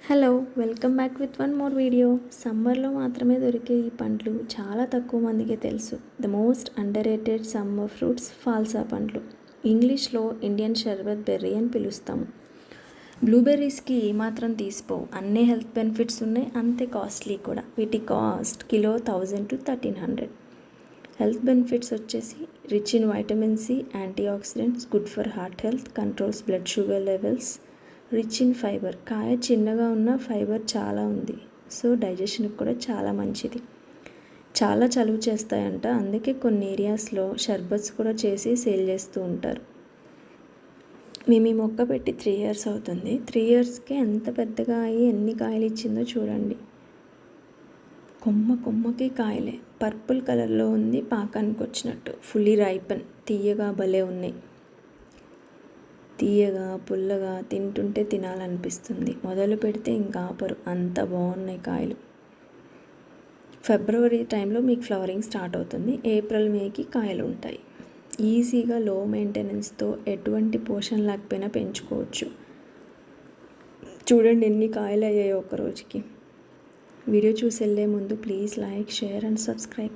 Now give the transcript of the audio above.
Hello welcome back with one more video. సమ్మర్లో మాత్రమే దొరికే ఈ పండ్లు చాలా తక్కువ మందికి తెలుసు. The most underrated summer fruits phalsa పండ్లు. ఇంగ్లీష్లో ఇండియన్ షర్బత్ బెర్రీ అని పిలుస్తాము. బ్లూబెర్రీస్కి ఏమాత్రం తీసిపోవు. అన్ని హెల్త్ బెనిఫిట్స్ ఉన్నాయి, అంతే కాస్ట్లీ కూడా. వీటి cost kilo 1000 to 1300. Health benefits వచ్చేసి rich in vitamin C, antioxidants, good for heart health, controls blood sugar levels, rich in fibre. కాయ చిన్నగా ఉన్న ఫైబర్ చాలా ఉంది, సో డైజెషన్కి కూడా చాలా మంచిది. చాలా చలువ చేస్తాయంట, అందుకే కొన్ని ఏరియాస్లో షర్బత్స్ కూడా చేసి సేల్ చేస్తూ ఉంటారు. మేము ఈ మొక్క పెట్టి 3 years అవుతుంది. 3 yearsకే ఎంత పెద్దగా అయ్యి ఎన్ని కాయలు ఇచ్చిందో చూడండి. కొమ్మకి కాయలే. పర్పుల్ కలర్లో ఉంది, పాకానికి వచ్చినట్టు. ఫుల్లీ రైపన్, తీయగా భలే ఉన్నాయి. తీయగా పుల్లగా తింటుంటే తినాలనిపిస్తుంది. మొదలు పెడితే ఇంకా ఆపరు, అంత బాగున్నాయి కాయలు. ఫిబ్రవరి టైంలో మీకు ఫ్లవరింగ్ స్టార్ట్ అవుతుంది. ఏప్రిల్ మేకి కాయలు ఉంటాయి. ఈజీగా లో మెయింటెనెన్స్తో ఎటువంటి పోషణ లేకపోయినా పెంచుకోవచ్చు. చూడండి ఎన్ని కాయలు అయ్యాయో ఒక రోజుకి. వీడియో చూసి వెళ్ళే ముందు please like, share and subscribe.